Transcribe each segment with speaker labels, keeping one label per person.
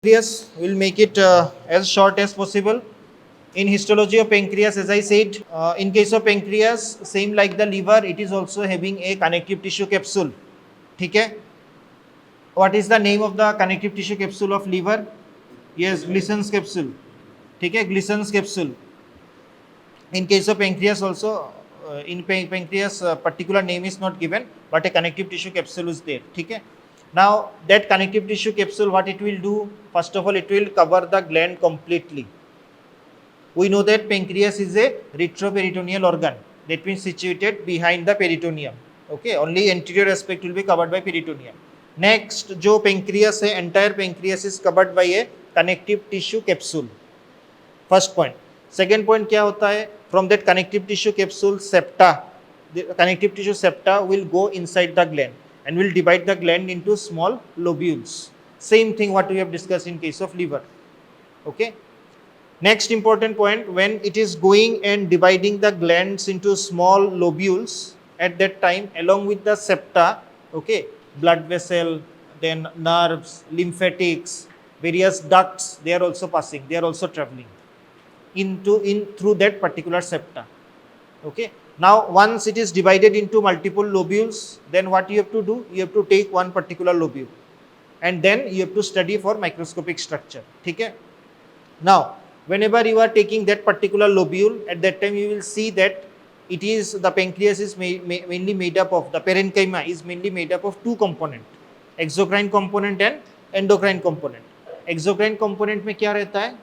Speaker 1: Pancreas, we'll make it as short as possible. In histology of pancreas, as I said, in case of pancreas, same like the liver, it is also having a connective tissue capsule. Okay? What is the name of the connective tissue capsule of liver? Yes, Glison's capsule. Okay, Glison's capsule. In case of pancreas also, in pancreas, particular name is not given, but a connective tissue capsule is there. Okay? Now, that connective tissue capsule, what it will do? First of all, it will cover the gland completely. We know that pancreas is a retroperitoneal organ, that means situated behind the peritoneum. Okay, only anterior aspect will be covered by peritoneum. Next, जो pancreas है, entire pancreas is covered by a connective tissue capsule. First point. Second point क्या होता है? From that connective tissue capsule, septa, the connective tissue septa will go inside the gland and will divide the gland into small lobules. Same thing what we have discussed in case of liver. Okay. Next important point, when it is going and dividing the glands into small lobules, at that time along with the septa, okay, blood vessel, then nerves, lymphatics, various ducts, they are also passing, they are also traveling through that particular septa. Okay. Now once it is divided into multiple lobules, then what you have to do? You have to take one particular lobule and then you have to study for microscopic structure. Okay. Now whenever you are taking that particular lobule, at that time you will see that it is the pancreas is mainly made up of, the parenchyma is mainly made up of two component, exocrine component and endocrine component. Exocrine component में क्या रहता है?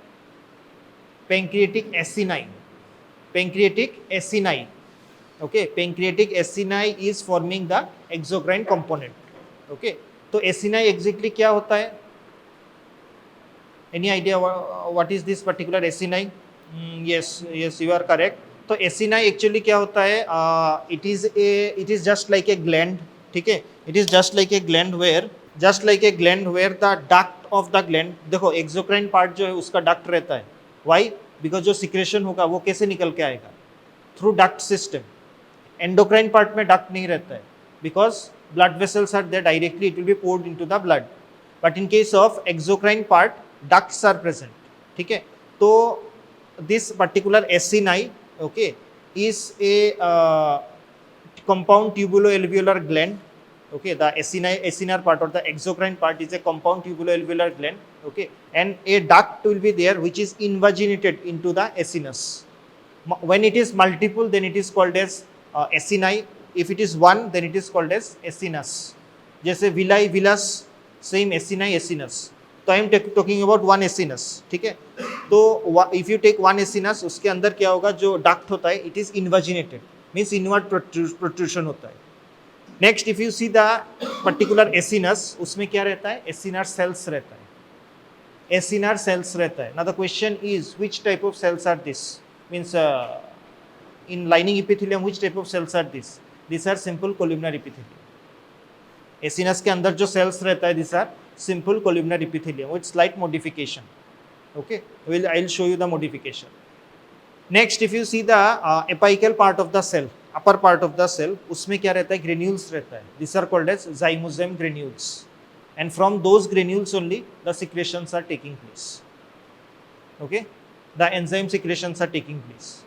Speaker 1: Pancreatic acini. Pancreatic acini. Okay, pancreatic acini is forming the exocrine component. Okay, तो acini exactly क्या होता है? Any idea what is this particular acini? Yes, you are correct. तो acini actually क्या होता है? It is just like a gland. ठीक है? It is just like a gland where the duct of the gland, देखो exocrine part जो है उसका duct रहता है. Why? Because जो secretion होगा वो कैसे निकल के आएगा? Through duct system. Endocrine part में duct नहीं रहता है. Because blood vessels are there directly, it will be poured into the blood. But in case of exocrine part, ducts are present. ठीक है? तो this particular acini, okay, is a compound tubuloalveolar gland. Okay, the acinar part or the exocrine part is a compound tubuloalveolar gland. Okay, and a duct will be there which is invaginated into the acinus. When it is multiple, then it is called as acini. If it is one, then it is called as acinus. जैसे villi, villus, same acini, acinus. तो I am talking about one acinus. ठीक है, तो if you take one acinus, उसके अंदर क्या होगा? जो डक्ट होता है it is invaginated, means inward protrusion होता है. Next, if you see the particular acinus, उसमें क्या रहता है? एसिनर सेल्स रहता है. एसिनर सेल्स रहता है. Now the question is which type of cells are this? Means in lining epithelium which type of cells are this? This are simple columnar epithelium. Acinus के अंदर जो सेल्स रहता है this are simple columnar epithelium with slight modification. Okay, I'll show you the modification. Next, if you see the apical part of the cell, upper part of the cell, उसमें क्या रहता है? Granules रहता है. These are called as zymosome granules, and from those granules only the secretions are taking place. Okay, the enzyme secretions are taking place.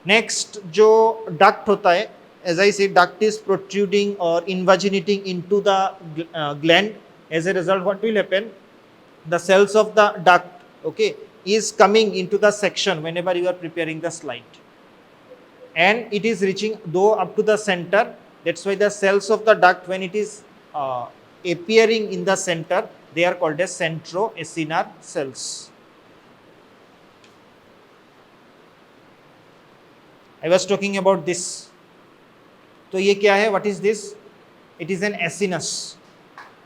Speaker 1: Next, जो duct होता है, as I said, duct is protruding or invaginating into the gland. As a result, what will happen? The cells of the duct, okay, is coming into the section whenever you are preparing the slide, and it is reaching though up to the center. That's why the cells of the duct, when it is appearing in the center, they are called as centroacinar cells. I was talking about this. तो ये क्या है? What is this? It is an acinus.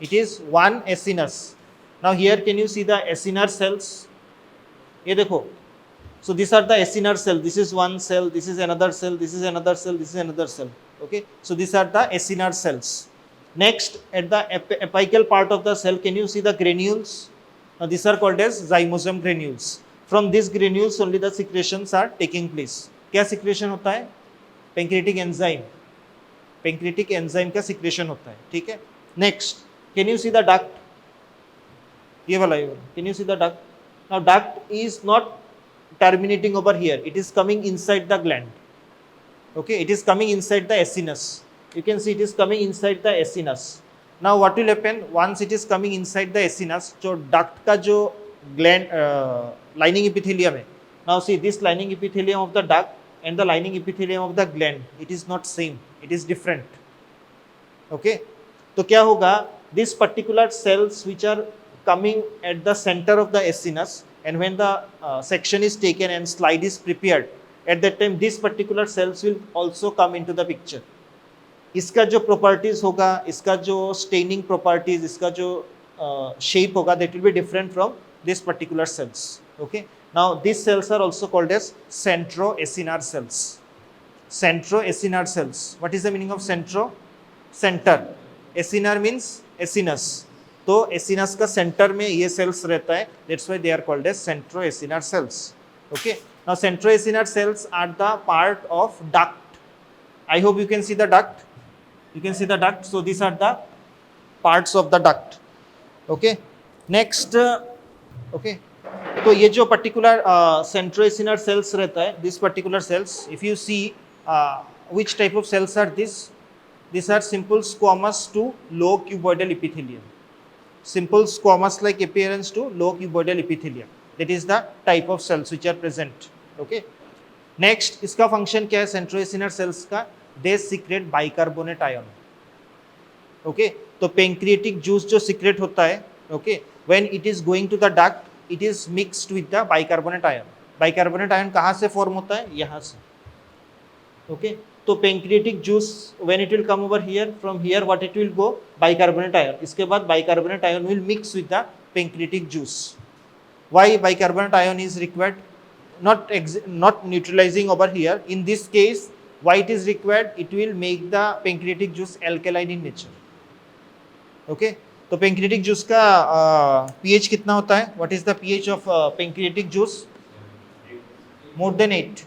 Speaker 1: It is one acinus. Now here can you see the acinar cells? ये देखो. So these are the acinar cells. This is one cell. This is another cell. This is another cell. This is another cell. Okay. So these are the acinar cells. Next, at the apical part of the cell, can you see the granules? Now these are called as zymosome granules. From these granules only the secretions are taking place. क्या secretion होता है? Pancreatic enzyme. Pancreatic enzyme का secretion होता है. ठीक है. Next. Can you see the duct? ये वाला can you see the duct? Now duct is not terminating over here, it is coming inside the gland. Okay, it is coming inside the acinus. You can see it is coming inside the acinus. Now what will happen once it is coming inside the acinus? जो duct का जो gland lining epithelium है. Now see this lining epithelium of the duct and the lining epithelium of the gland, it is not same, it is different. Okay, तो क्या होगा? This particular cells which are coming at the center of the acinus, and when the section is taken and slide is prepared, at that time this particular cells will also come into the picture. इसका जो properties होगा, इसका जो staining properties, इसका जो shape होगा, that will be different from this particular cells. Okay, now these cells are also called as centroacinar cells. Centroacinar cells. What is the meaning of centro? Center. Acinar means acinus. तो acinus का centre में ये sales रहता है, that's why they are called as centroacinar cells. Okay, now centroacinar cells are the part of duct. I hope you can see the duct. You can see the duct. So these are the parts of the duct. Okay, next okay, तो ये जो particular centroacinar cells रहता है, this particular cells, if you see which type of cells are this? These are simple squamous to low cuboidal epithelium. Simple squamous like appearance to low cuboidal epithelium. That is the type of cells which are present. Okay. Next, इसका function क्या है centroacinar cells का? They secrete bicarbonate ion. Okay. तो pancreatic juice जो secrete होता है, okay, when it is going to the duct, it is mixed with the bicarbonate ion. Bicarbonate ion कहाँ से form होता है? यहाँ से. Okay. तो pancreatic juice when it will come over here, from here what it will go? Bicarbonate ion. इसके बाद bicarbonate ion will mix with the pancreatic juice. Why bicarbonate ion is required? Not neutralizing over here. In this case, why it is required? It will make the pancreatic juice alkaline in nature. Okay. तो pancreatic juice का pH कितना होता है? What is the pH of pancreatic juice? More than 8.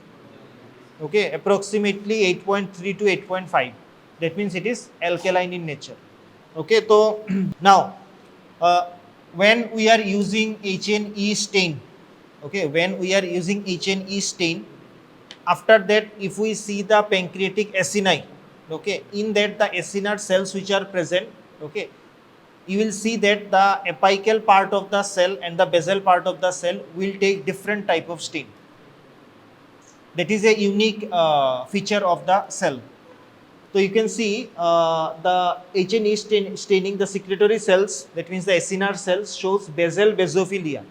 Speaker 1: Okay, approximately 8.3 to 8.5. That means it is alkaline in nature. Okay, so now when we are using H&E stain, okay, when we are using H&E stain, after that if we see the pancreatic acini, okay, in that the acinar cells which are present, okay, you will see that the apical part of the cell and the basal part of the cell will take different type of stain. That is a unique feature of the cell. So you can see the H&E staining the secretory cells, that means the acinar cells, shows basal basophilia.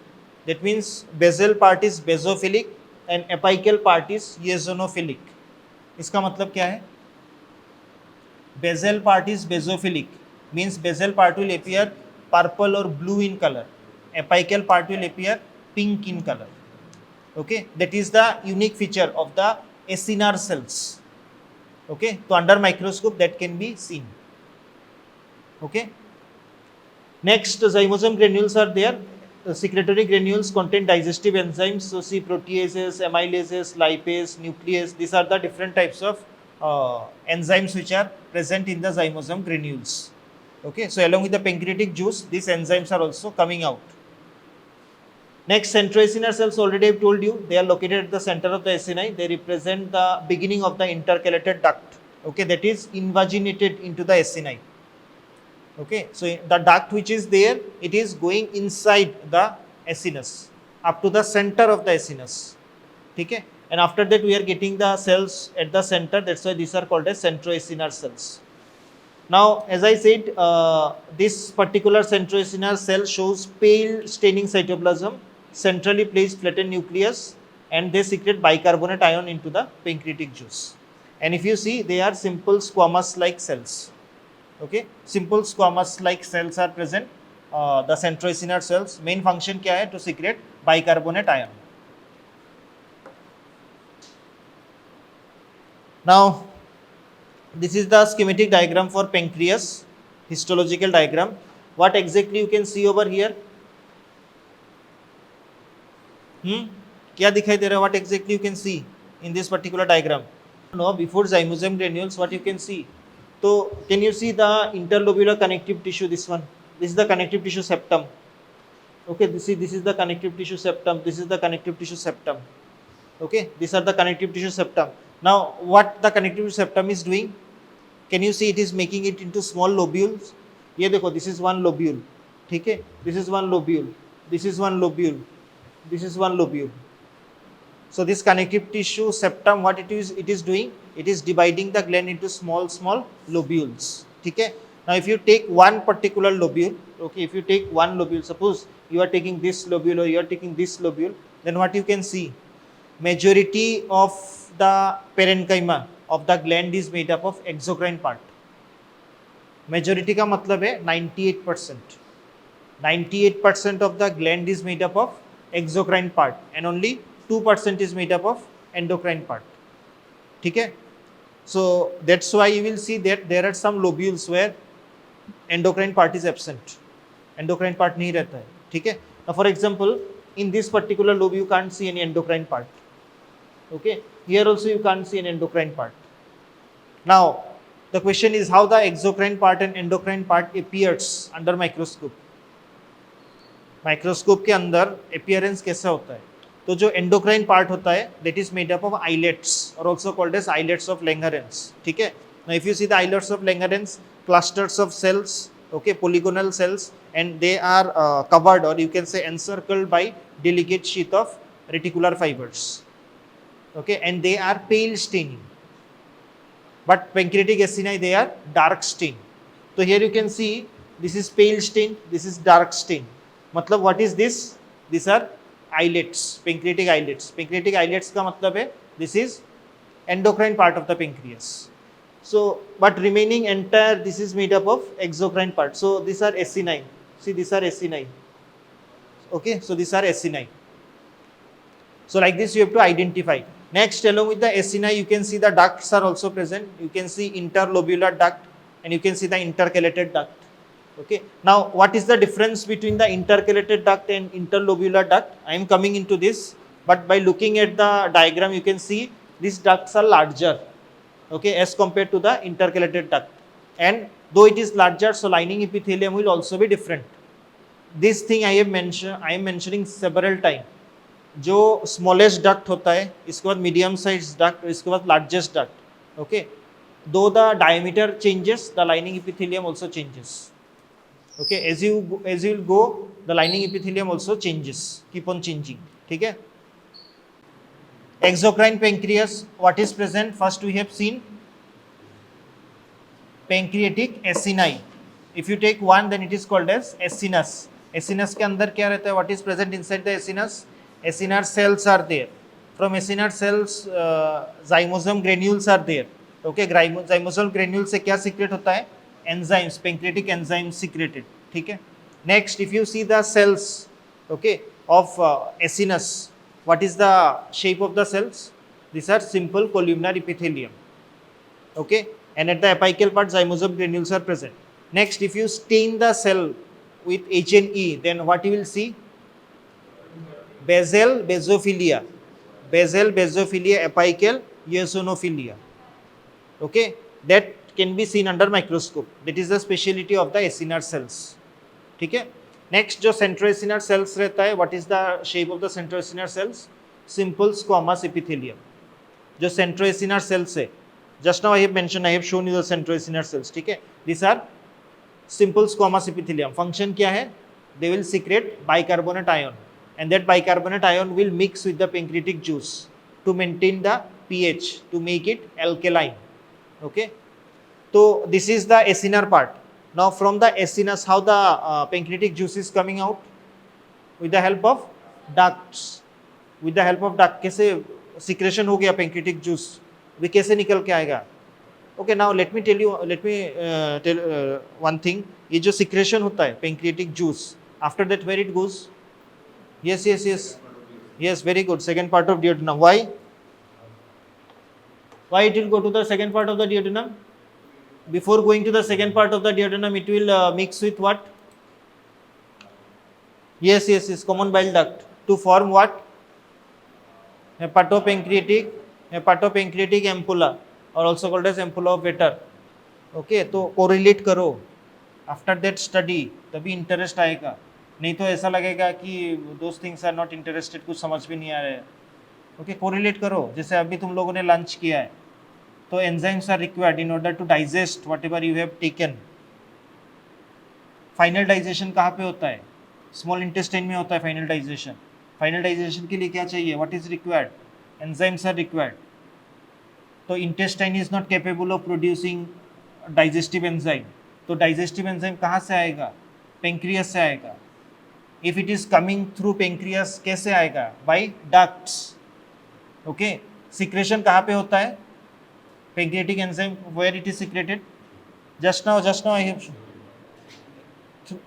Speaker 1: That means basal part is basophilic and apical part is eosinophilic. इसका मतलब क्या है? Basal part is basophilic, means basal part will appear purple or blue in color. Apical part will appear pink in color. Okay, that is the unique feature of the acinar cells. Okay, so under microscope that can be seen. Okay, next zymosome granules are there. The secretory granules contain digestive enzymes. So see proteases, amylases, lipase, nuclease. These are the different types of enzymes which are present in the zymosome granules. Okay, so along with the pancreatic juice, these enzymes are also coming out. Next, centroacinar cells, already I have told you, they are located at the center of the acini. They represent the beginning of the intercalated duct, okay, that is invaginated into the acini. Okay, so the duct which is there, it is going inside the acinus up to the center of the acinus. Okay, and after that we are getting the cells at the center. That's why these are called as centroacinar cells. Now, as I said, this particular centroacinar cell shows pale staining cytoplasm, centrally placed flattened nucleus, and they secrete bicarbonate ion into the pancreatic juice. And if you see, they are simple squamous like cells. Okay, simple squamous like cells are present. The centroacinar cells main function क्या है? To secrete bicarbonate ion. Now, this is the schematic diagram for pancreas, histological diagram. What exactly you can see over here? क्या दिखाई दे रहा है? What exactly you can see in this particular diagram? No, before zymosome granules, what you can see? So, can you see the interlobular connective tissue? This one. This is the connective tissue septum. Okay, this is the connective tissue septum, this is the connective tissue septum. Okay, these are the connective tissue septum. Now what the connective tissue septum is doing, can you see it is making it into small lobules. ये देखो, this is one lobule, ठीक है, this is one lobule, this is one lobule, this is one lobule. So this connective tissue septum, what it is doing, it is dividing the gland into small lobules, ठीक है. Now if you take one particular lobule, okay, if you take one lobule, suppose you are taking this lobule or you are taking this lobule, then what you can see, majority of the parenchyma of the gland is made up of exocrine part. Majority का मतलब है 98%. 98% of the gland is made up of exocrine part and only 2% is made up of endocrine part. ठीक है. So that's why you will see that there are some lobules where endocrine part is absent. Endocrine part नहीं रहता है, ठीक है. Now for example, in this particular lobe you can't see any endocrine part. Okay, here also you can't see an endocrine part. Now the question is how the exocrine part and endocrine part appears under microscope. Microscope के अंदर appearance कैसा होता है, तो जो endocrine part होता है that is made up of islets or also called as islets of Langerhans, ठीक है. Now if you see the islets of Langerhans, clusters of cells, okay, polygonal cells, and they are covered or you can say encircled by delicate sheath of reticular fibers, okay, and they are pale staining. But pancreatic acini, they are dark stain. So here you can see this is pale stain, this is dark stain. मतलब what is this? These are islets, pancreatic islets. Pancreatic islets का मतलब है this is endocrine part of the pancreas. So but remaining entire this is made up of exocrine part. So these are acini. See, these are acini. Okay, so these are acini. So like this you have to identify. Next, along with the acini, you can see the ducts are also present. You can see interlobular duct and you can see the intercalated duct. Okay, now what is the difference between the intercalated duct and interlobular duct? I am coming into this, but by looking at the diagram you can see these ducts are larger, okay, as compared to the intercalated duct, and though it is larger, so lining epithelium will also be different. This thing I am mentioning several times. जो smallest duct होता है, इसके बाद medium size duct, इसके बाद largest duct, okay, दो the diameter changes, the lining epithelium also changes. Okay, as you will go, the lining epithelium also changes, keep on changing, ठीक है. Exocrine pancreas, what is present? First we have seen pancreatic acini. If you take one, then it is called as acinus. Acinus के अंदर क्या रहता है? What is present inside the acinus? Acinar cells are there. From acinar cells, zymosome granules are there. Okay, zymosome granules से क्या secrete होता है? Enzymes, pancreatic enzymes secreted, ठीक है. Next, if you see the cells, okay, of acinus, what is the shape of the cells? These are simple columnar epithelium, okay, and at the apical part zymosome granules are present. Next, if you stain the cell with H&E, then what you will see? Basal basophilia, apical eosinophilia, okay, that can be seen under microscope. That is the speciality of the acinar cells, ठीक है. Next, जो centroacinar cells रहता है, what is the shape of the centroacinar cells? Simple squamous epithelium. जो centroacinar cells है, just now I have mentioned, I have shown you the centroacinar cells, ठीक है. These are simple squamous epithelium. Function क्या है? They will secrete bicarbonate ion, and that bicarbonate ion will mix with the pancreatic juice to maintain the pH, to make it alkaline, okay. So this is the acinar part. Now from the acinus, how the pancreatic juice is coming out? With the help of ducts. With the help of duct, कैसे secretion हो गया pancreatic juice? वे कैसे निकल के आएगा? Okay, now let me tell one thing. ये जो secretion होता है pancreatic juice, after that where it goes? Yes, very good. Second part of duodenum. Why? Why it will go to the second part of the duodenum? Before going to the second part of the duodenum, it will mix with what? Yes, common bile duct to form what? Hepatopancreatic ampulla, or also called as ampulla of Vater. Okay, तो correlate करो. After that study, तभी interest आएगा. नहीं तो ऐसा लगेगा कि those things are not interested, कुछ समझ भी नहीं आ रहा है। ओके, कोरिलेट करो, जैसे अभी तुम लोगों ने लंच किया है, तो enzymes are required in order to digest whatever you have taken. Final digestion कहाँ पे होता है? स्मॉल इंटेस्टाइन में होता है फाइनल डाइजेशन। फाइनल डाइजेशन के लिए क्या चाहिए? What is required? Enzymes are required. तो intestine is not capable of producing digestive enzyme, तो डाइजेस्टिव एंजाइम कहाँ से आएगा? पेंक्रियास से आएगा। If it is coming through pancreas, कैसे आएगा? Bye ducts. ओके, सिक्रेशन कहाँ पे होता है? Pancreatic enzyme, where it is secreted? Just now I have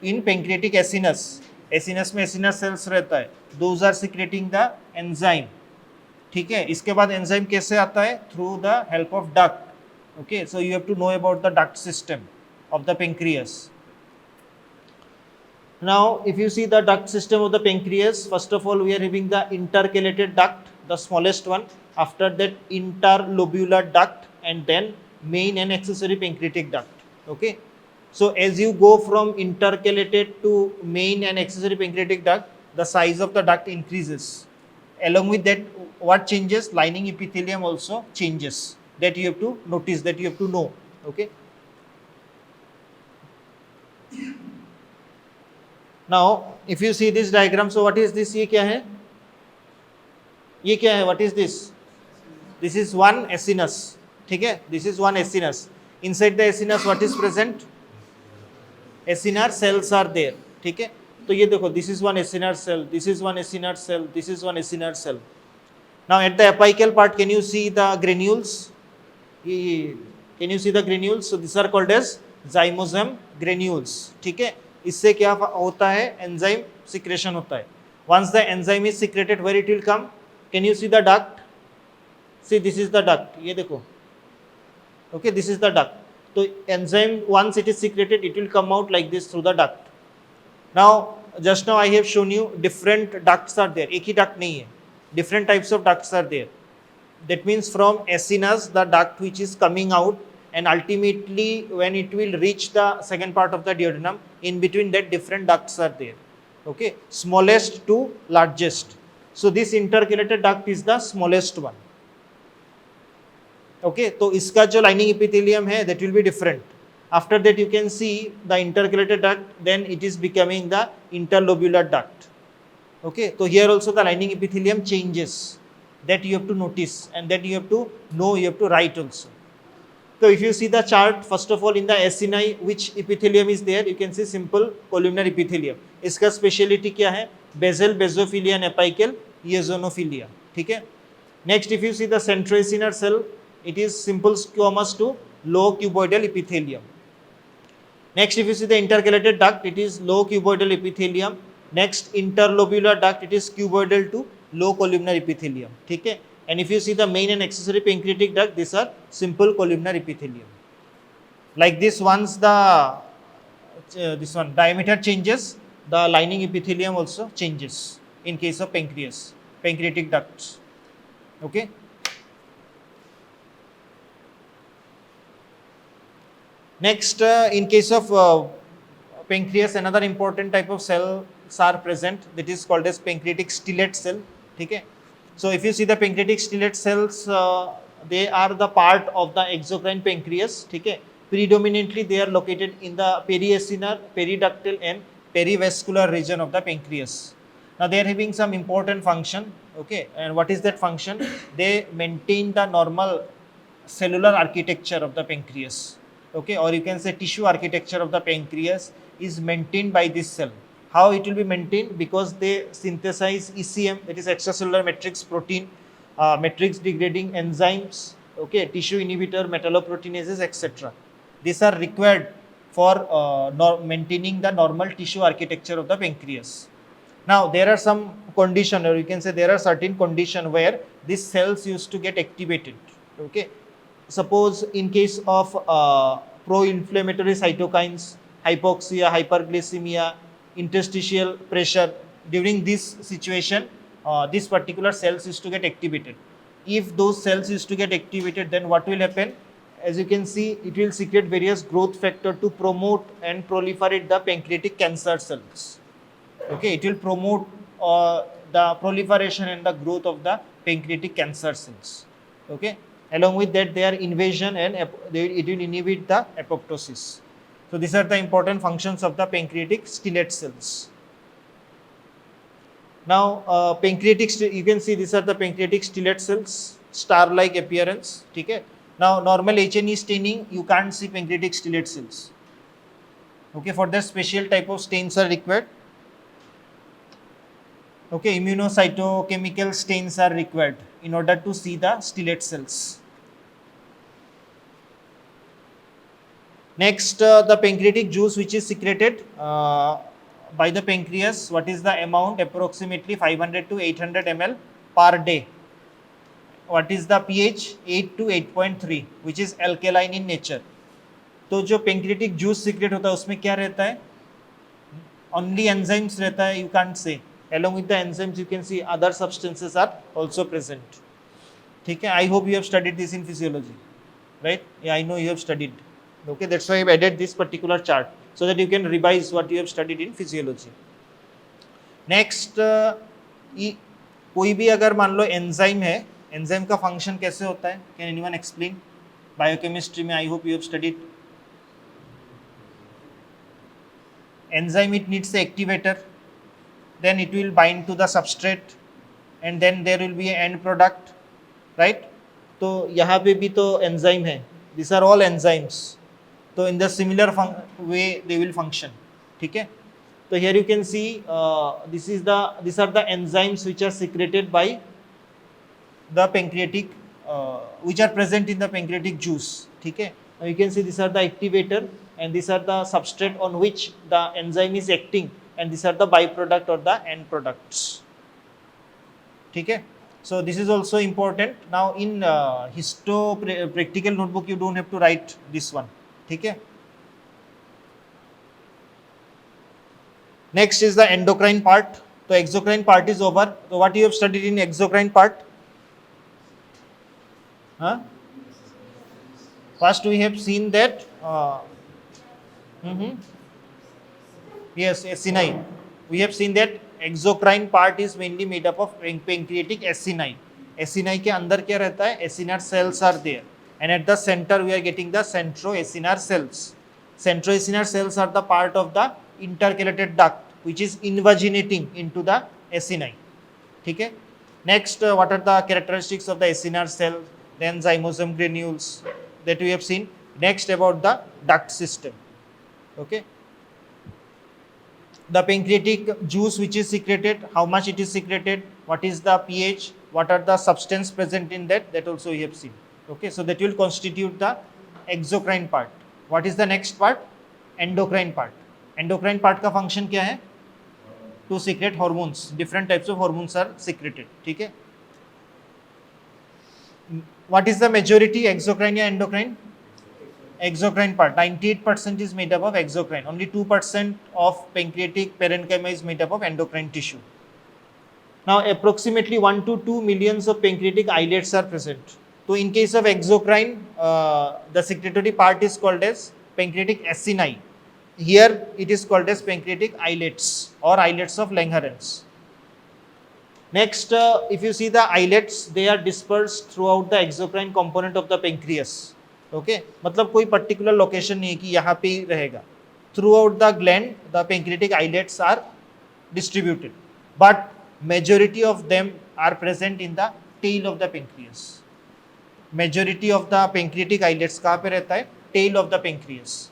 Speaker 1: in pancreatic acinus. Acinus में एसिनस सेल्स रहता है, those are secreting the enzyme. ठीक है, इसके बाद एंजाइम कैसे आता है? Through the help of duct. Okay, so you have to know about the duct system of the pancreas. Now if you see the duct system of the pancreas, first of all we are having the intercalated duct, the smallest one, after that interlobular duct, and then main and accessory pancreatic duct. Okay, so as you go from intercalated to main and accessory pancreatic duct, the size of the duct increases. Along with that, what changes? Lining epithelium also changes, that you have to notice, that you have to know. Okay, now if you see this diagram, so what is this? ये क्या है? ये क्या है? What is this? This is one acinus. ठीक है, this is one acinus. Inside the acinus what is present? acinar cells are there. ठीक है, तो ये देखो, this is one acinar cell, this is one acinar cell, this is one acinar cell. Now at the apical part, can you see the granules? Can you see the granules? So these are called as zymozyme granules. ठीक है, इससे क्या होता है? Enzyme secretion होता है। Once the enzyme is secreted, where it will come? Can you see the duct? See, this is the duct, ये देखो। Okay, this is the duct. तो enzyme once it is secreted, it will come out like this through the duct. Now just now I have shown you different ducts are there, एक ही duct नहीं है, different types of ducts are there. That means from acinus the duct which is coming out, and ultimately when it will reach the second part of the duodenum, in between that different ducts are there. Okay, smallest to largest. So this intercalated duct is the smallest one. Okay, तो इसका जो lining epithelium है that will be different. After that you can see the intercalated duct, then it is becoming the interlobular duct. Okay, so here also the lining epithelium changes, that you have to notice, and that you have to know, you have to write also. So if you see the chart, first of all in the acini which epithelium is there, you can see simple columnar epithelium. इसका speciality क्या है? Basal, basophilia and apical eosinophilia. ठीक है, next if you see the centroacinar cell, it is simple squamous to low cuboidal epithelium. Next if you see the intercalated duct, it is low cuboidal epithelium. Next interlobular duct, it is cuboidal to low columnar epithelium. ठीक है, and if you see the main and accessory pancreatic duct, these are simple columnar epithelium. Like this, once the this one diameter changes, the lining epithelium also changes in case of pancreas, pancreatic ducts. Okay, next in case of pancreas, another important type of cells are present, that is called as pancreatic stellate cell. ठीक है, so if you see the pancreatic stellate cells, they are the part of the exocrine pancreas. ठीक है, predominantly they are located in the periacinar, periductal and perivascular region of the pancreas. Now they are having some important function. Okay, and what is that function? They maintain the normal cellular architecture of the pancreas. Okay, or you can say tissue architecture of the pancreas is maintained by this cell. How it will be maintained? Because they synthesize ECM, that is extracellular matrix protein, matrix degrading enzymes, okay, tissue inhibitor, metalloproteinases, etc. These are required for maintaining the normal tissue architecture of the pancreas. Now there are some condition, or you can say there are certain condition where these cells used to get activated. Okay, suppose in case of pro-inflammatory cytokines, hypoxia, hyperglycemia, interstitial pressure, during this situation this particular cells used to get activated. If those cells used to get activated, then what will happen? As you can see, it will secrete various growth factor to promote and proliferate the pancreatic cancer cells. Okay, it will promote the proliferation and the growth of the pancreatic cancer cells. Okay, along with that, their invasion and it will inhibit the apoptosis. So these are the important functions of the pancreatic stellate cells. Now, you can see these are the pancreatic stellate cells, star-like appearance. Okay. Now, normal H&E staining, you can't see pancreatic stellate cells. Okay, for that special type of stains are required. Okay, immunocytochemical stains are required in order to see the stellate cells. Next, the pancreatic juice which is secreted by the pancreas. What is the amount? Approximately 500 to 800 ml per day. What is the pH? 8 to 8.3, which is alkaline in nature. तो जो pancreatic juice secrete होता है उसमें क्या रहता है? Only enzymes रहता है, you can't say. Along with the enzymes, you can see other substances are also present. ठीक है? I hope you have studied this in physiology, right? Yeah, I know you have studied. Okay, that's why I've added this particular chart so that you can revise what you have studied in physiology. Next, कोई भी अगर मान लो enzyme है, enzyme का function कैसे होता है? Can anyone explain? Biochemistry में I hope you have studied. Enzyme, it needs the activator, then it will bind to the substrate and then there will be an end product, right? तो यहाँ पे भी तो enzyme है, these are all enzymes. तो in the similar way they will function. ठीक है? So here you can see these are the enzymes which are secreted by the pancreatic, which are present in the pancreatic juice. ठीक है? Now you can see these are the activator and these are the substrate on which the enzyme is acting, and these are the byproduct or the end products. ठीक है? So this is also important. Now in practical notebook you don't have to write this one. ठीक है? Next is the endocrine part. So exocrine part is over. So what you have studied in exocrine part? Huh? First we have seen that yes, acini. We have seen that exocrine part is mainly made up of pancreatic acini. Acini के अंदर क्या रहता है? Acinar cells are there, and at the center we are getting the centroacinar cells. Centroacinar cells are the part of the intercalated duct which is invaginating into the acini. ठीक है? Next, what are the characteristics of the acinar cell? Then zymosome granules that we have seen. Next, about the duct system. Okay. The pancreatic juice which is secreted, how much it is secreted, what is the pH, what are the substance present in that also we have seen. Okay, so that will constitute the exocrine part. What is the next part? Endocrine part. Endocrine part का function क्या है? To secrete hormones. Different types of hormones are secreted. ठीक है? What is the majority, exocrine या endocrine? Exocrine part. 98% is made up of exocrine. Only 2% of pancreatic parenchyma is made up of endocrine tissue. Now, approximately 1 to 2 millions of pancreatic islets are present. So, in case of exocrine, the secretory part is called as pancreatic acini. Here, it is called as pancreatic islets or islets of Langerhans. Next, if you see the islets, they are dispersed throughout the exocrine component of the pancreas. Okay, मतलब कोई particular location नहीं है कि यहाँ पे ही रहेगा. Throughout the gland, the pancreatic islets are distributed, but majority of them are present in the tail of the pancreas. Majority of the pancreatic islets कहाँ पे रहता है? Tail of the pancreas.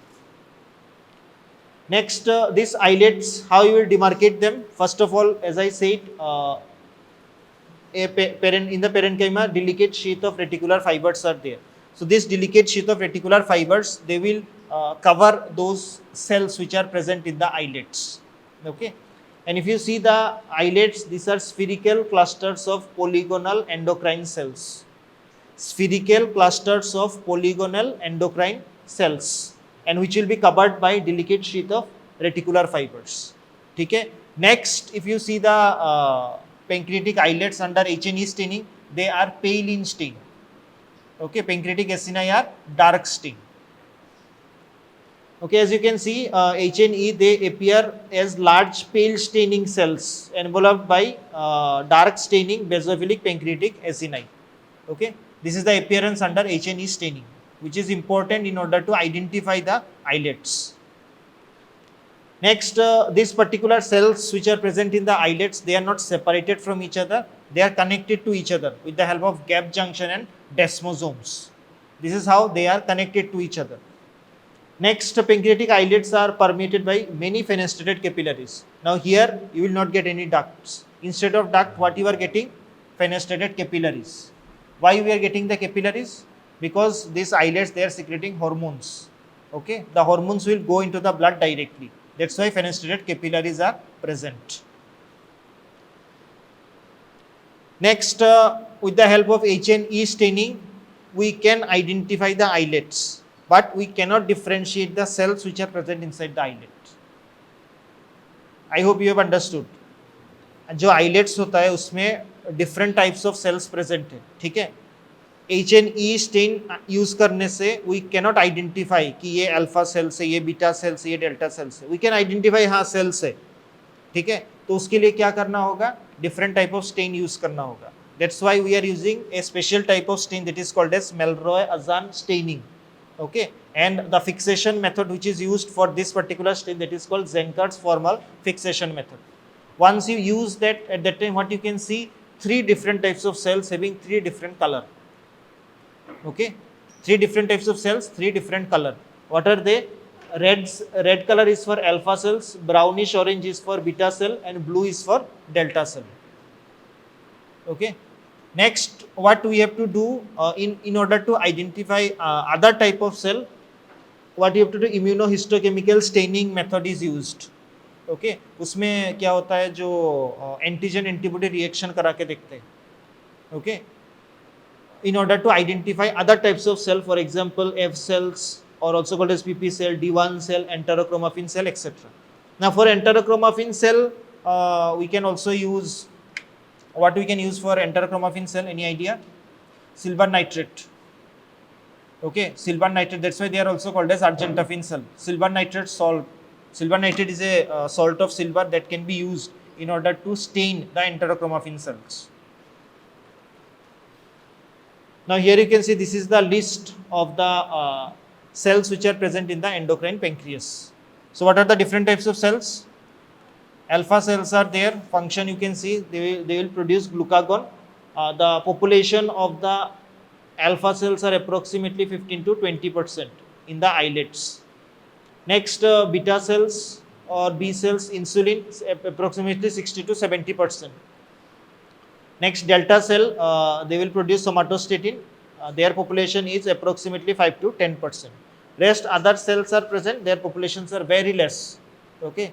Speaker 1: Next, these islets, how you will demarcate them? First of all, as I said, in the parenchyma, delicate sheath of reticular fibers are there. So this delicate sheath of reticular fibers, they will cover those cells which are present in the islets. Okay, and if you see the islets, these are spherical clusters of polygonal endocrine cells. Spherical clusters of polygonal endocrine cells, and which will be covered by delicate sheath of reticular fibers. Okay. Next, if you see the pancreatic islets under H&E staining, they are pale in stain. Okay, pancreatic acini are dark stain. Okay, as you can see, H&E, they appear as large pale staining cells enveloped by dark staining basophilic pancreatic acini. Okay, this is the appearance under H&E staining, which is important in order to identify the islets. Next, these particular cells which are present in the islets, they are not separated from each other. They are connected to each other with the help of gap junction and desmosomes. This is how they are connected to each other. Next, pancreatic islets are permeated by many fenestrated capillaries. Now here you will not get any ducts. Instead of duct, what you are getting? Fenestrated capillaries. Why we are getting the capillaries? Because these islets, they are secreting hormones. Okay, the hormones will go into the blood directly. That's why fenestrated capillaries are present. Next, with the help of H&E staining, we can identify the islets, but we cannot differentiate the cells which are present inside the islet. I hope you have understood. जो islets होता है उसमें different types of cells present है, ठीक है? H&E stain use करने से we cannot identify कि ये अल्फा सेल्स है, ये बीटा सेल्स है, ये डेल्टा सेल्स है. We can identify हाँ सेल्स है, ठीक है? तो उसके लिए क्या करना होगा? Different type of stain use करना होगा. That's why we are using a special type of stain that is called as Melroy-Azan staining. Okay, and the fixation method which is used for this particular stain, that is called Zenkert's formal fixation method. Once you use that, at that time what you can see, three different types of cells having three different color. Okay, three different types of cells, three different color. What are they? Red color is for alpha cells, brownish orange is for beta cell, and blue is for delta cell. Okay, next what we have to do in order to identify other type of cell, what you have to do, immunohistochemical staining method is used. Okay, उसमें क्या होता है, जो antigen antibody reaction करा के देखते हैं. Okay, in order to identify other types of cell, for example F cells, or also called as PP cell, D1 cell, enterochromaffin cell, etc. Now for enterochromaffin cell, we can also use, what we can use for enterochromaffin cell, any idea? Silver nitrate. Okay, silver nitrate, that's why they are also called as argentaffin cell. Silver nitrate salt. Silver nitrate is a salt of silver that can be used in order to stain the enterochromaffin cells. Now here you can see this is the list of the cells which are present in the endocrine pancreas. So what are the different types of cells? Alpha cells are there. Function you can see, they will produce glucagon. The population of the alpha cells are approximately 15 to 20% in the islets. Next, beta cells or B cells, insulin approximately 60 to 70%. Next, delta cell, they will produce somatostatin. Their population is approximately 5 to 10%. Rest other cells are present, their populations are very less. Okay,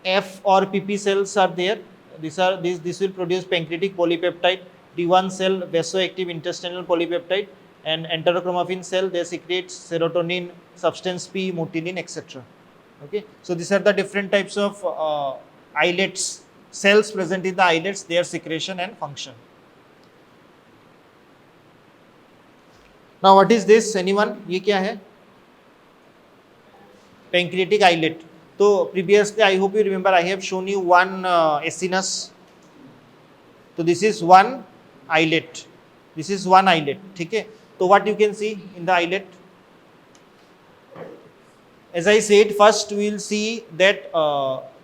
Speaker 1: F or PP cells are there. This will produce pancreatic polypeptide. D1 cell, vasoactive intestinal polypeptide, and enterochromaffin cell, they secrete serotonin, substance P, mutilin, etc. Okay, so these are the different types of islets, cells present in the islets, their secretion and function. Now what is this? Anyone? ये क्या है? Pancreatic islet. So previously, I hope you remember, I have shown you one acinus. So this is one islet. This is one islet. Okay. So what you can see in the islet? As I said, first we will see that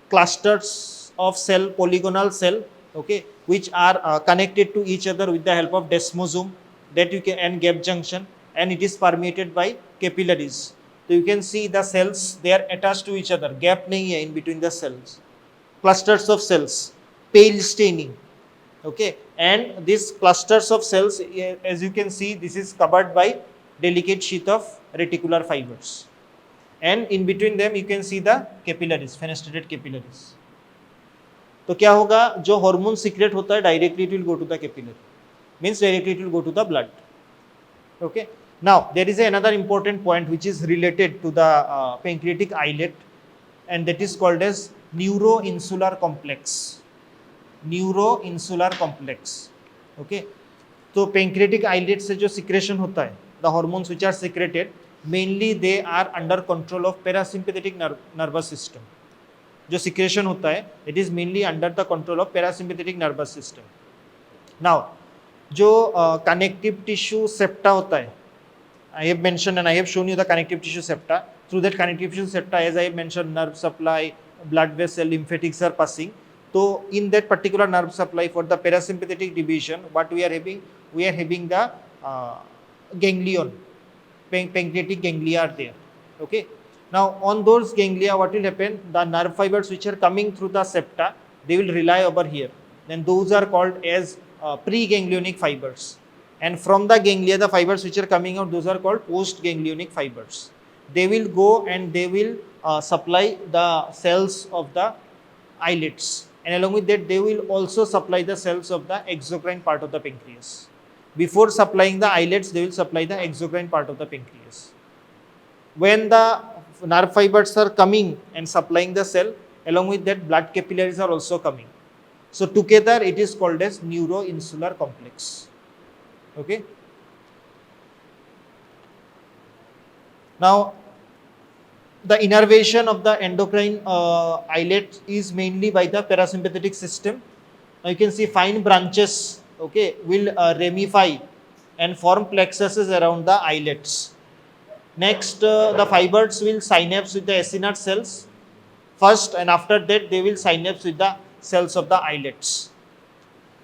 Speaker 1: clusters of cell, polygonal cell, okay, which are connected to each other with the help of desmosome, that you can, and gap junction, and it is permeated by capillaries. So you can see the cells, they are attached to each other. Gap nahi hai in between the cells. Clusters of cells, pale staining. Okay, and these clusters of cells, as you can see, this is covered by delicate sheath of reticular fibers. And in between them, you can see the capillaries, fenestrated capillaries. तो क्या होगा, जो hormone secrete होता है directly it will go to the capillary, means directly it will go to the blood. Okay, now there is another important point which is related to the pancreatic islet, and that is called as neuroinsular complex. Neuroinsular complex. Okay, तो pancreatic islet से जो secretion होता है, the hormones which are secreted, mainly they are under control of parasympathetic nervous system. जो secretion होता है it is mainly under the control of parasympathetic nervous system. Now जो connective tissue septa होता है, I have mentioned and I have shown you the connective tissue septa. Through that connective tissue septa, as I have mentioned, nerve supply, blood vessel, lymphatics are passing. So in that particular nerve supply for the parasympathetic division, what we are having? We are having the ganglion, pancreatic ganglia are there. Okay. Now on those ganglia, what will happen? The nerve fibers which are coming through the septa, they will rely over here. Then those are called as preganglionic fibers. And from the ganglia, the fibers which are coming out, those are called postganglionic fibers. They will go and they will supply the cells of the islets, and along with that they will also supply the cells of the exocrine part of the pancreas. Before supplying the islets, they will supply the exocrine part of the pancreas. When the nerve fibers are coming and supplying the cell, along with that blood capillaries are also coming. So together it is called as neuroinsular complex. Okay. Now the innervation of the endocrine islet is mainly by the parasympathetic system. Now you can see fine branches, okay, will ramify and form plexuses around the islets. Next, the fibers will synapse with the acinar cells first, and after that they will synapse with the cells of the islets.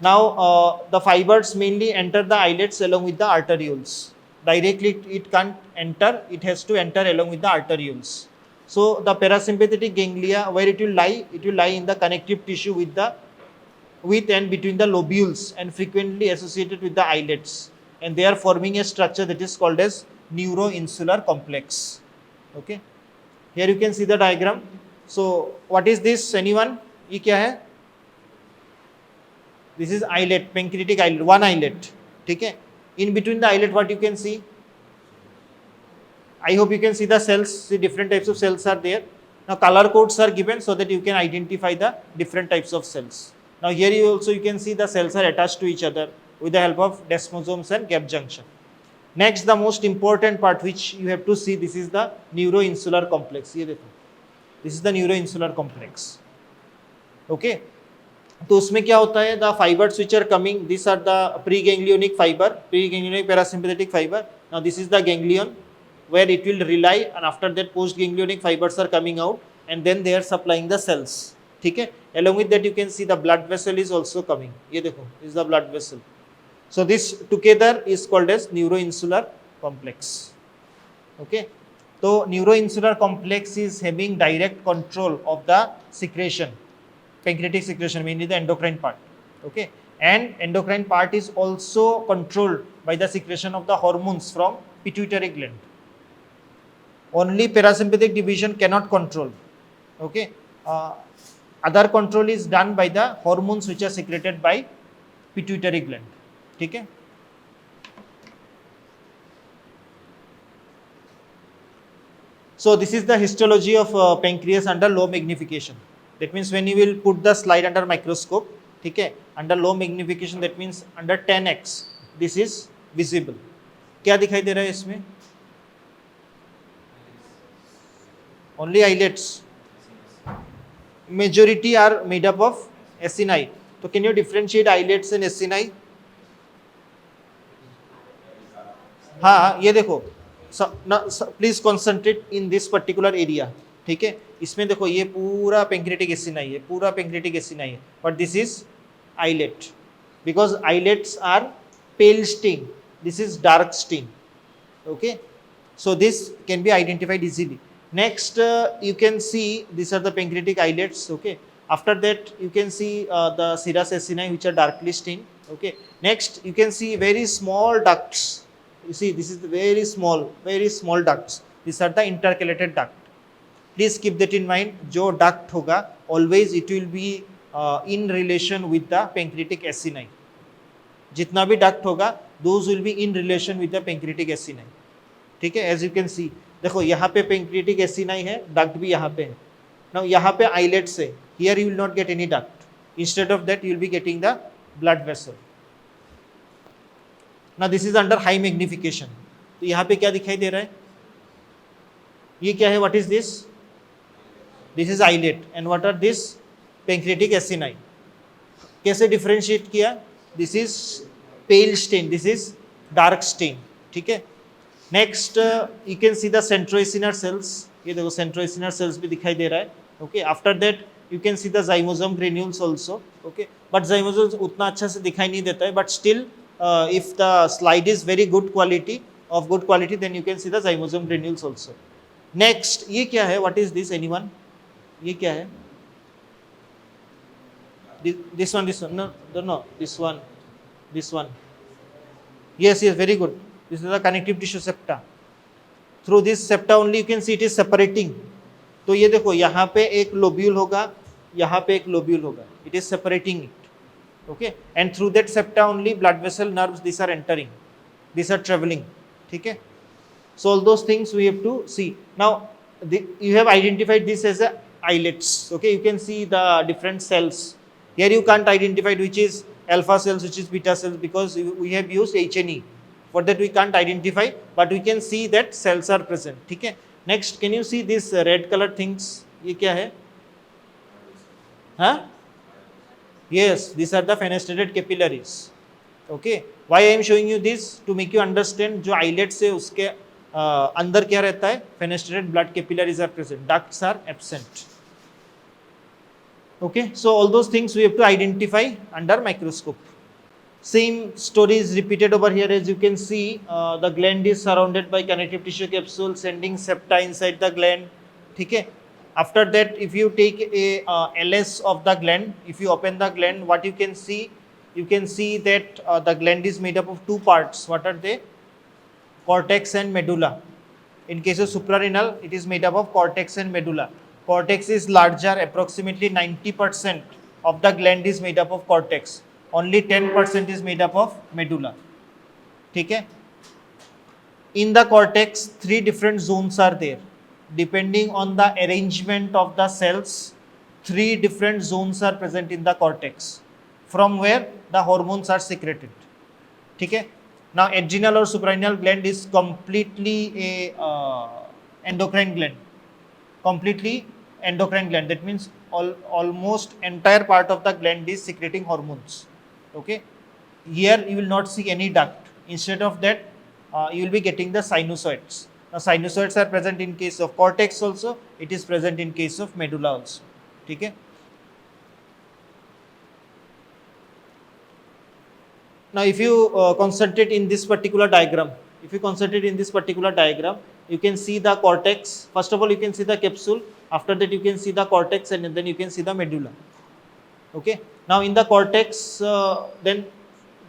Speaker 1: Now the fibers mainly enter the islets along with the arterioles. Directly it can't enter, it has to enter along with the arterioles. So the parasympathetic ganglia, where it will lie in the connective tissue with and between the lobules and frequently associated with the islets, and they are forming a structure that is called as neuroinsular complex. Okay, here you can see the diagram. So what is this, anyone? ये क्या है? This is islet, pancreatic islet, one islet. Okay? In between the islet, what you can see? I hope you can see the cells. See, different types of cells are there. Now color codes are given so that you can identify the different types of cells. Now here you can see the cells are attached to each other with the help of desmosomes and gap junction. Next, the most important part which you have to see, this is the neuroinsular complex. This is the neuroinsular complex. Okay. तो उसमें क्या होता है, the fibres which are coming, this are the preganglionic fibre, preganglionic parasympathetic fibre. Now this is the ganglion where it will rely, and after that post ganglionic fibers are coming out and then they are supplying the cells. ठीक है. Along with that you can see the blood vessel is also coming. ये देखो, this is the blood vessel. So this together is called as neuroinsular complex. Okay. So neuroinsular complex is having direct control of the secretion, pancreatic secretion, mainly the endocrine part. Okay. And endocrine part is also controlled by the secretion of the hormones from pituitary gland. Only parasympathetic division cannot control. Okay. Other control is done by the hormones which are secreted by pituitary gland. ठीक है. So this is the histology of pancreas under low magnification. That means when you will put the slide under microscope, ठीक है, under low magnification, that means under 10x, this is visible. क्या दिखाई दे रहा है इसमें? Only islets. Majority are made up of acini. So can you differentiate islets and acini? हाँ, ये देखो, please concentrate in this particular area. ठीक है, इसमें देखो ये पूरा पेंक्रेटिक एसिनाई है, पूरा पेंक्रेटिक एसिनाई है, but this is islet, because islets are pale stain, this is dark stain. Okay, so this can be identified easily. Next, you can see these are the pancreatic islets. Okay, after that you can see the serous acini which are darkly stained. Okay, next you can see very small ducts. You see, this is the very small ducts. These are the intercalated duct. Please keep that in mind. जो duct होगा, always it will be in relation with the pancreatic acini. जितना भी duct होगा, those will be in relation with the pancreatic acini. ठीक है, as you can see, देखो यहाँ पे pancreatic acini है, duct भी यहाँ पे है. Now यहाँ पे islets है. Here you will not get any duct. Instead of that, you will be getting the blood vessel. Now this is under high magnification. तो यहाँ पे क्या दिखाई दे रहा है? ये क्या है? What is this? This is islet. And what are this? Pancreatic acini. कैसे डिफरेंशिएट किया? This is pale stain, this is dark stain. ठीक है. Next you can see the centroacinar cells. ये देखो सेंट्रोएसिनर सेल्स भी दिखाई दे रहा है. Okay. After that you can see the zymosome granules also. Okay. But zymosome उतना अच्छा से दिखाई नहीं देता है, but still if the slide is very good quality, of good quality, then you can see the zymosome granules also. Next ये क्या है? What is this? एनीवन? ये क्या है? This one, no, this one. Yes, very good. This is the connective tissue septa. Through this septa only you can see it is separating. तो ये देखो यहाँ पे एक lobule होगा, यहाँ पे एक lobule होगा. It is separating it. Okay, and through that septa only blood vessel nerves these are entering, these are traveling. ठीक है. So all those things we have to see. Now you have identified this as a islets. Okay, you can see the different cells. Here you can't identify which is alpha cells, which is beta cells, because we have used H&E. For that we can't identify, but we can see that cells are present. ठीक है. Next, can you see this red color things? ये क्या है? हाँ? Yes, these are the fenestrated capillaries. Okay. Why I am showing you this? To make you understand जो islets है उसके अंदर क्या रहता है? Fenestrated blood capillaries are present. Ducts are absent. Okay, so all those things we have to identify under microscope. Same story is repeated over here. As you can see, the gland is surrounded by connective tissue capsule sending septa inside the gland. ठीक है. After that, if you take a LS of the gland, if you open the gland, what you can see? You can see that the gland is made up of two parts. What are they? Cortex and medulla. In case of suprarenal, it is made up of cortex and medulla. Cortex is larger, approximately 90% of the gland is made up of cortex. Only 10% is made up of medulla. ठीक है. In the cortex, 3 different zones are there. Depending on the arrangement of the cells, 3 different zones are present in the cortex, from where the hormones are secreted. ठीक है. Now, adrenal or suprarenal gland is completely a endocrine gland. Completely endocrine gland. That means almost entire part of the gland is secreting hormones. Okay. Here you will not see any duct. Instead of that, you will be getting the sinusoids. Now sinusoids are present in case of cortex also. It is present in case of medulla also. ठीक है. Now if you concentrate in this particular diagram, you can see the cortex. First of all, you can see the capsule. After that, you can see the cortex, and then you can see the medulla. Okay. Now in the cortex, then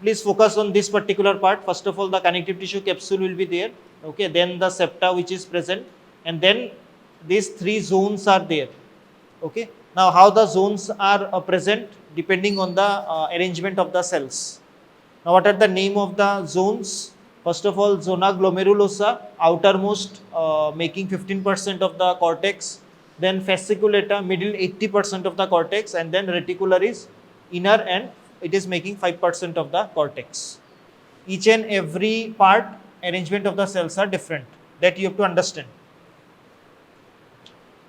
Speaker 1: please focus on this particular part. First of all, the connective tissue capsule will be there. Okay. Then the septa which is present, and then these 3 zones are there. Okay. Now how the zones are present depending on the arrangement of the cells. Now what are the name of the zones? First of all, zona glomerulosa, outermost, making 15% of the cortex. Then fasciculata, middle 80% of the cortex, and then reticular is inner, and it is making 5% of the cortex. Each and every part, arrangement of the cells are different. That you have to understand.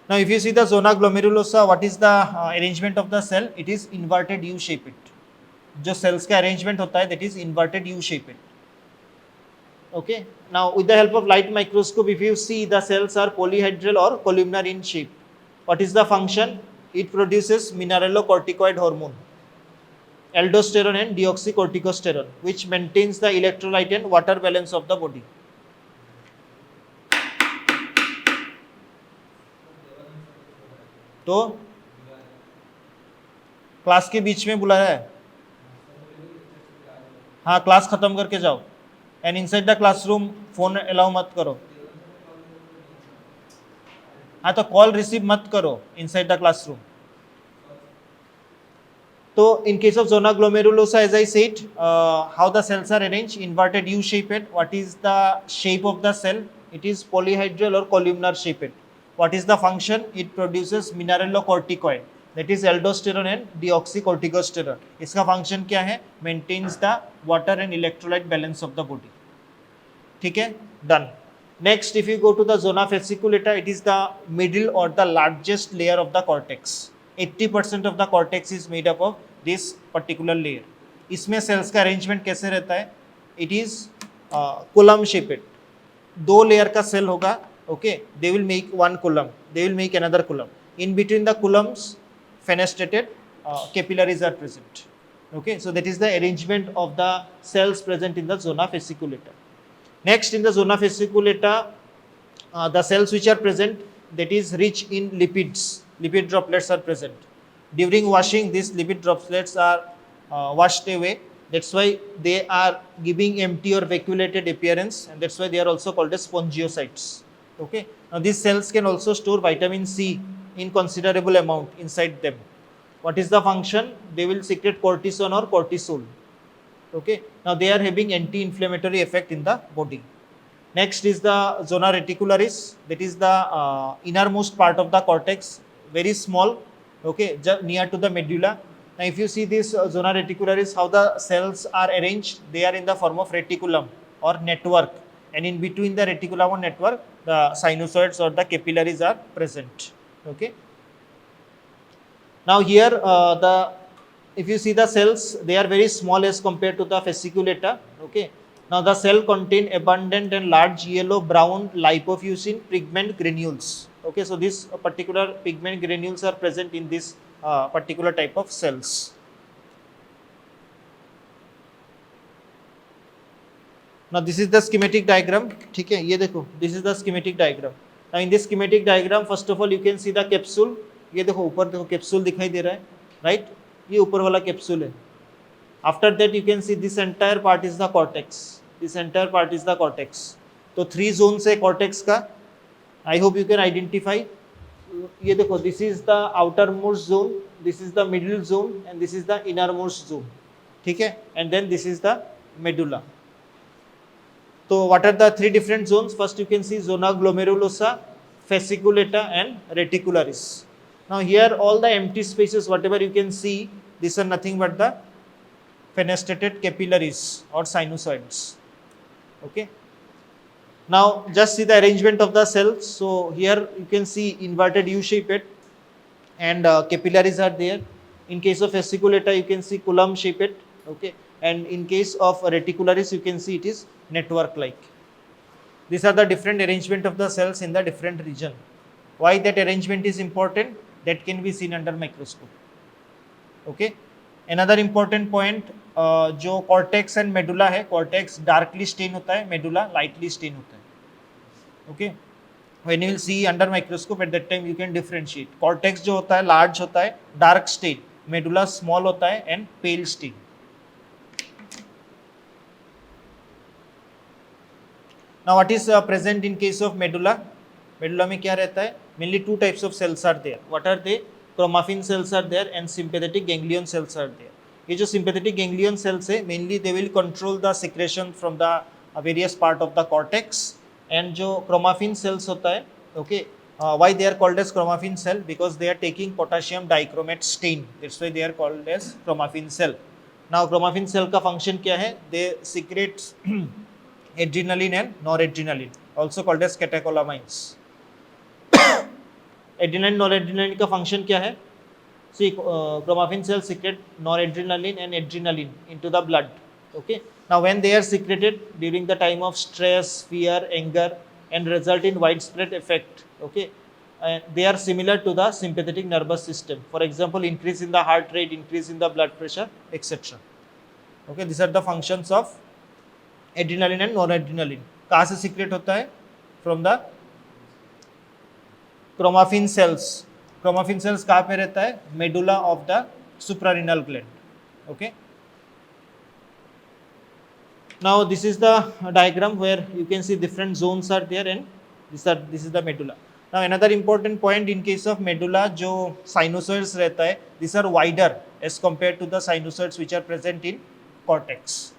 Speaker 1: Now if you see the zona glomerulosa, what is the arrangement of the cell? It is inverted U-shaped. जो cells का arrangement होता है, that is inverted U-shaped. Okay. Now with the help of light microscope, if you see, the cells are polyhedral or columnar in shape. What is the function? It produces mineralocorticoid hormone, aldosterone and deoxycorticosterone, which maintains the electrolyte and water balance of the body. तो class के बीच में बुलाया है. हाँ, class खत्म करके जाओ. And inside the classroom phone allow मत करो. हाँ, तो कॉल रिसीव मत करो इनसाइड द क्लासरूम. तो in case of zona glomerulosa, as I said, how the cells are arranged, inverted U-shaped. What is the shape of the cell? It is polyhedral or columnar shaped. What is the function? It produces mineralocorticoid, that is aldosterone and deoxycorticosterone. इसका function क्या है? Maintains the water and electrolyte balance of the body. ठीक है, done. Next, if you go to the zona fasciculata, it is the middle or the largest layer of the cortex. 80% of the cortex is made up of this particular layer. इसमें cells का arrangement कैसे रहता है? It is column shaped. दो layer का cell होगा, okay, they will make one column, they will make another column. In between the columns, fenestrated capillaries are present. Okay, so that is the arrangement of the cells present in the zona fasciculata. Next, in the zona fasciculata, the cells which are present, that is rich in lipids. Lipid droplets are present. During washing, these lipid droplets are washed away. That's why they are giving empty or vacuolated appearance, and that's why they are also called as spongiocytes. Okay. Now these cells can also store vitamin C in considerable amount inside them. What is the function? They will secrete cortisone or cortisol. Okay. Now they are having anti-inflammatory effect in the body. Next is the zona reticularis. That is the innermost part of the cortex, very small. Okay, near to the medulla. Now if you see this zona reticularis, how the cells are arranged, they are in the form of reticulum or network, and in between the reticulum or network, the sinusoids or the capillaries are present. Okay. Now here if you see the cells, they are very small as compared to the fasciculata. Okay. Now the cell contain abundant and large yellow-brown lipofuscin pigment granules. Okay, so this particular pigment granules are present in this particular type of cells. Now this is the schematic diagram. ठीक है, ये देखो, this is the schematic diagram. Now in this schematic diagram, first of all you can see the capsule. ये देखो ऊपर देखो capsule दिखाई दे रहा है, right? ये ऊपर वाला capsule है. After that you can see this entire part is the cortex. This entire part is the cortex. तो 3 zones है cortex का. I hope you can identify. ये देखो, this is the outermost zone, this is the middle zone, and this is the innermost zone. ठीक है? And then this is the medulla. So what are the 3 different zones? First you can see zona glomerulosa, fasciculata, and reticularis. Now here all the empty spaces, whatever you can see, these are nothing but the fenestrated capillaries or sinusoids. Okay. Now just see the arrangement of the cells. So here you can see inverted U-shaped and capillaries are there. In case of fasciculata you can see column shaped. Okay, and in case of reticularis you can see it is network like. These are the different arrangement of the cells in the different region. Why that arrangement is important? That can be seen under microscope. Okay. Another important point, जो cortex and medulla है, cortex darkly stain होता है, medulla lightly stain होता है. Okay, when you will see under microscope at that time you can differentiate. Cortex जो होता है large होता है, dark stain, medulla small होता है and pale stain. Now what is present in case of medulla? Medulla में क्या रहता है? Mainly 2 types of cells are there. What are they? Chromaffin cells are there and sympathetic ganglion cells are there. ये जो sympathetic ganglion cells है, mainly they will control the secretion from the various part of the cortex. And जो chromaffin cells होता है, okay, why they are called as chromaffin cell? Because they are taking potassium dichromate stain. That's why they are called as chromaffin cell. Now chromaffin cell का function क्या है? They secrete adrenaline and noradrenaline, also called as catecholamines. Adrenaline noradrenaline का function क्या है? See, chromaffin cells secrete noradrenaline and adrenaline into the blood. Okay. Now when they are secreted during the time of stress, fear, anger, and result in widespread effect. Okay. They are similar to the sympathetic nervous system. For example, increase in the heart rate, increase in the blood pressure, etc. Okay. These are the functions of adrenaline and noradrenaline. कहाँ से secrete होता है? From the chromaffin cells. Chromaffin cells कहाँ पे रहता है? Medulla of the suprarenal gland. Okay. Now this is the diagram where you can see different zones are there and this is the medulla. Now another important point in case of medulla, जो sinusoids रहता है, these are wider as compared to the sinusoids which are present in cortex.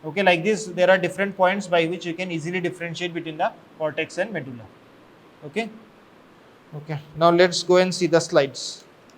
Speaker 1: Okay, like this there are different points by which you can easily differentiate between the cortex and medulla. Okay. Okay. Now let's go and see the slides.